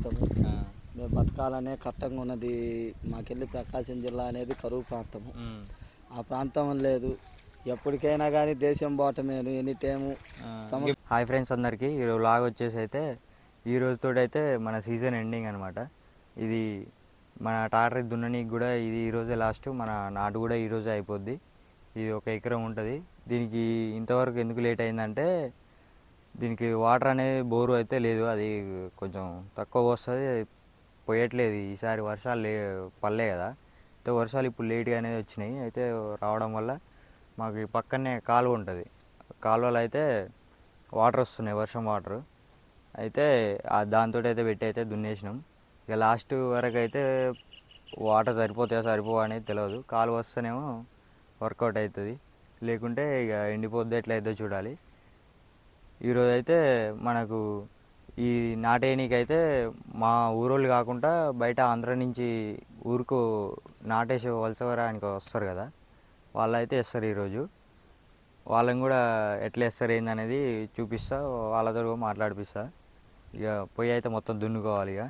బతుకుతాము. మేము బతకాలనే కట్టంగా ఉన్నది. మాకెళ్ళి ప్రకాశం జిల్లా అనేది కరువు ప్రాంతము. ఆ ప్రాంతం లేదు, ఎప్పటికైనా కానీ దేశం బాటమేను ఎనీ టైము. హాయ్ ఫ్రెండ్స్ అందరికీ, ఈరోజు లాగ్ వచ్చేసి అయితే ఈ రోజుతోటైతే మన సీజన్ ఎండింగ్ అనమాట. ఇది మన ట్రాక్టర్ దున్ననీకి కూడా ఇది ఈరోజే లాస్ట్, మన నాటు కూడా ఈరోజే అయిపోద్ది. ఇది 1 ఎకరం ఉంటుంది. దీనికి ఇంతవరకు ఎందుకు లేట్ అయిందంటే దీనికి వాటర్ అనేది బోరు అయితే లేదు, అది కొంచెం తక్కువ వస్తుంది, పోయట్లేదు. ఈసారి వర్షాలు పడలే కదా, అయితే వర్షాలు ఇప్పుడు లేట్గా అనేది వచ్చినాయి. అయితే రావడం వల్ల మాకు ఈ పక్కనే కాలువ ఉంటుంది, కాలువలో అయితే వాటర్ వస్తున్నాయి, వర్షం వాటర్. అయితే దాంతో అయితే పెట్టి అయితే దున్నేసినాం. ఇక లాస్ట్ వరకు అయితే వాటర్ సరిపోతాయో సరిపోవా అనేది తెలియదు. కాలువ వస్తేనేమో వర్కౌట్ అవుతుంది, లేకుంటే ఇక ఎండిపోద్ది, ఎట్లా అయితే చూడాలి. ఈరోజు అయితే మనకు ఈ నాటేయనీకైతే మా ఊరోళ్ళు కాకుండా బయట ఆంధ్ర నుంచి ఊరుకు నాటేసి వలసవరానికి వస్తారు కదా, వాళ్ళు అయితే వేస్తారు ఈరోజు. వాళ్ళని కూడా ఎట్లా వేస్తారు ఏందనేది చూపిస్తా, వాళ్ళతో మాట్లాడిపిస్తా. ఇక పొయ్యి అయితే మొత్తం దున్నుకోవాలి. ఇక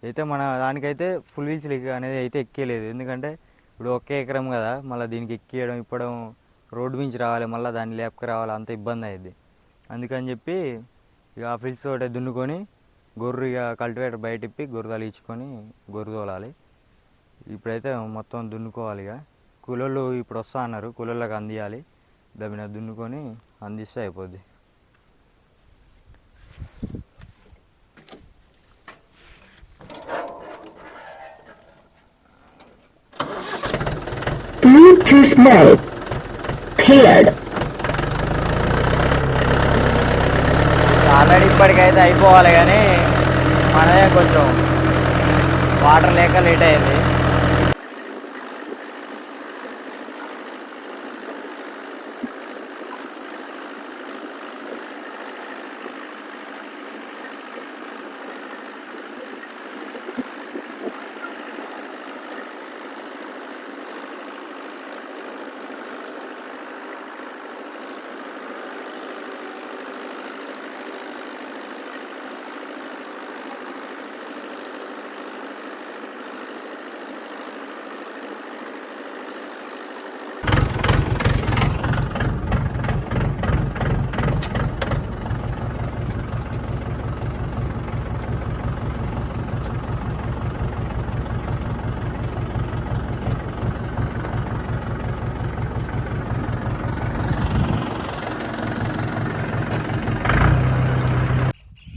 అయితే మన దానికైతే ఫుల్ వీల్స్ అనేది అయితే ఎక్కేయలేదు, ఎందుకంటే ఇప్పుడు 1 ఎకరం కదా, మళ్ళీ దీనికి ఎక్కియడం ఇప్పడం, రోడ్డు మించి రావాలి, మళ్ళీ దాన్ని లేపకి రావాలి, అంత ఇబ్బంది అయ్యింది. అందుకని చెప్పి ఇక ఆ ఫిల్స్ తోటే దున్నుకొని గొర్రె ఇక కల్టివేటర్ బయట ఇప్పి గొర్రె తలిగించుకొని గొర్రె తోలాలి. ఇప్పుడైతే మొత్తం దున్నుకోవాలి. ఇక కూలోళ్ళు ఇప్పుడు వస్తా అన్నారు, కూలోళ్ళకి అందియాలి. దాని దున్నుకొని అందిస్తే అయిపోద్ది. Bluetooth mode paired. ఆల్రెడీ ఇప్పటికైతే అయిపోవాలి, కానీ మనదే కొంచెం వాటర్ లేక లేట్ అయింది.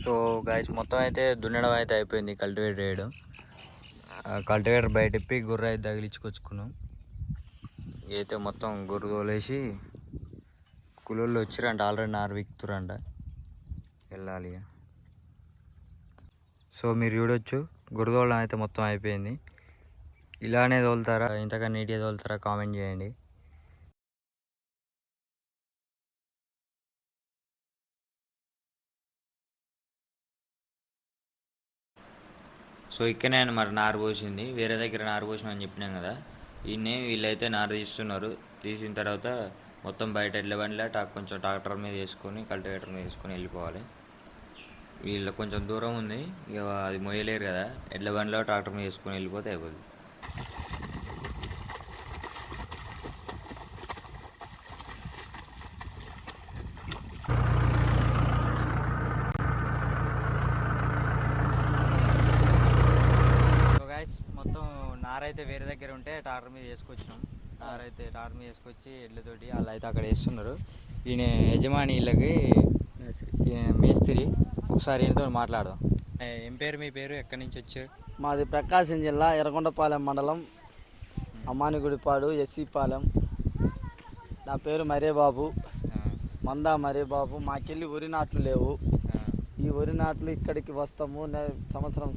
సో గైస్, మొత్తం అయితే దున్నడం అయితే అయిపోయింది, కల్టివేటర్ వేయడం. కల్టివేటర్ బయట ఇప్పి గొర్రె అయితే తగిలించుకొచ్చుకున్నాం. అయితే మొత్తం గొర్రె తోలేసి కూలోళ్ళు వచ్చిరంట, ఆల్రెడీ నారు విక్కుతురంట, వెళ్ళాలి. సో మీరు చూడొచ్చు, గొర్రె తోలడం అయితే మొత్తం అయిపోయింది. ఇలానే తోలుతారా, ఇంతకన్నా నీట్గా తోలుతారా, కామెంట్ చేయండి. సో ఇక్కడనే మరి నారు పోసింది, వేరే దగ్గర నారు పోసినామని చెప్పినాం కదా, ఈయనే వీళ్ళైతే నారు తీస్తున్నారు. తీసిన తర్వాత మొత్తం బయట ఎడ్ల బండిలో కొంచెం ట్రాక్టర్ మీద వేసుకొని కల్టివేటర్ మీద వేసుకొని వెళ్ళిపోవాలి. వీళ్ళు కొంచెం దూరం ఉంది, ఇక అది మొయ్యలేరు కదా, ఎడ్ల బండిలో ట్రాక్టర్ మీద వేసుకొని వెళ్ళిపోతే అయిపోద్ది. నారైతే వేరే దగ్గర ఉంటే ట్రాక్టర్ మీద వేసుకొచ్చినాం. నారైతే ట్రాక్టర్ మీద వేసుకొచ్చి ఎడ్లతోటి వాళ్ళు అయితే అక్కడ వేస్తున్నారు. ఈయన యజమాని వీళ్ళకి మేస్త్రి. ఒకసారి ఈయనతో మాట్లాడదాం. ఏం పేరు, మీ పేరు, ఎక్కడి నుంచి వచ్చారు? మాది ప్రకాశం జిల్లా ఎర్రగొండపాలెం మండలం అమ్మానిగుడిపాడు ఎస్సీపాలెం. నా పేరు మరేబాబు, మందా మరేబాబు. మాకెళ్ళి వరి నాట్లు లేవు. ఈ వరి నాట్లు ఇక్కడికి వస్తాము, సంవత్సరం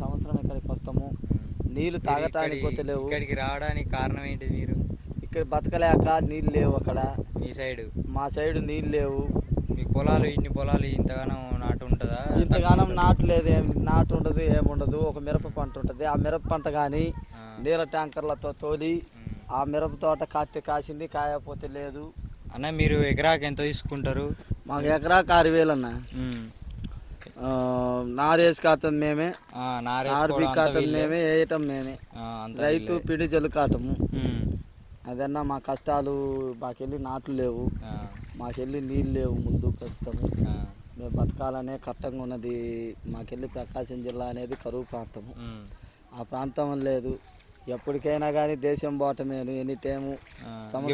ఇక్కడికి వస్తాము. నీళ్ళు తాగటానికి పోతే లేవు. ఇక్కడికి రావడానికి కారణం ఏంటి? మీరు ఇక్కడ బతకలేక నీళ్ళు లేవు అక్కడ. మీ సైడ్? మా సైడు నీళ్ళు లేవు. మీ పొలాలు, ఇన్ని పొలాలు ఇంతగానం నాటు ఉంటుందా? ఇంతగానం నాటు లేదు, నాటు ఉండదు, ఏముండదు. ఒక మిరప పంట ఉంటుంది. ఆ మిరప పంట కానీ నీళ్ళ ట్యాంకర్లతో తోలి ఆ మిరప తోట కాసింది, కాయపోతే లేదు. అన్న మీరు ఎకరాకి ఎంత తీసుకుంటారు? మాకు ఎకరాకి 6,000 అన్న. నారేసి కాటం మేమే, ఆర్బి కాటం నారేసుకోవడం మేమే, వేయటం మేమే. రైతు పిడి జల్లు కాటము. అదన్నా మా కష్టాలు. మాకెళ్ళి నాట్లు లేవు, మాకెళ్ళి నీళ్ళు లేవు ముందు ప్రస్తుతము. మేము బతకాలనే కట్టంగా ఉన్నది. మాకెళ్ళి ప్రకాశం జిల్లా అనేది కరువు ప్రాంతము. ఆ ప్రాంతం లేదు. ఎప్పటికైనా కానీ దేశం పోవటమేను ఎనీ టైము.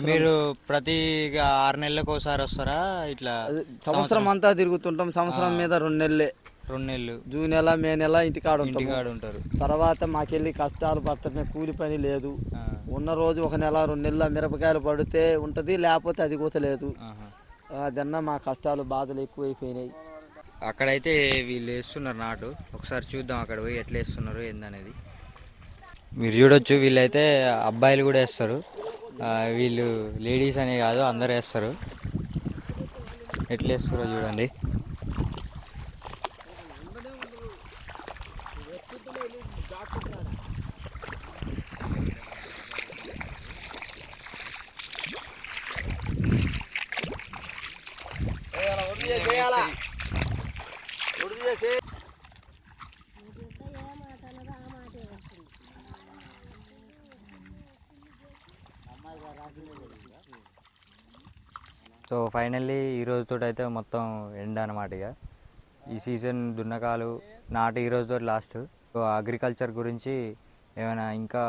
మీరు ప్రతి 6 నెలలకు ఒకసారి వస్తారా? ఇట్లా సంవత్సరం అంతా తిరుగుతుంటాం. సంవత్సరం మీద 2 నెలలే. 2 నెలలు జూన్ నెల, మే నెల ఇంటికాడ ఉంటారు. తర్వాత మాకెళ్ళి కష్టాలు పడటమే, కూలి పని లేదు. ఉన్న రోజు 1 నెల 2 నెలల మిరపకాయలు పడితే ఉంటుంది, లేకపోతే అది కూడా లేదు. అదన్నా మా కష్టాలు బాధలు ఎక్కువైపోయినాయి. అక్కడైతే వీళ్ళు వేస్తున్నారు నాటు. ఒకసారి చూద్దాం అక్కడ పోయి ఎట్లా వేస్తున్నారు ఏందనేది. మీరు చూడొచ్చు, వీళ్ళైతే అబ్బాయిలు కూడా వేస్తారు. వీళ్ళు లేడీస్ అనే కాదు, అందరు వేస్తారు. ఎట్లా వేస్తారో చూడండి. సో ఫైనల్లీ ఈ రోజుతో అయితే మొత్తం ఎండ్ అనమాట. ఇక ఈ సీజన్ దున్నకాలు నాటు ఈ రోజుతో లాస్ట్. సో అగ్రికల్చర్ గురించి ఏమైనా ఇంకా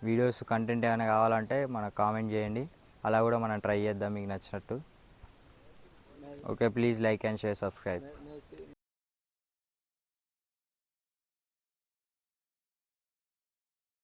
వీడియోస్ కంటెంట్ ఏమైనా కావాలంటే మనకు కామెంట్ చేయండి. అలా కూడా మనం ట్రై చేద్దాం మీకు నచ్చినట్టు. Okay, please like and share, subscribe.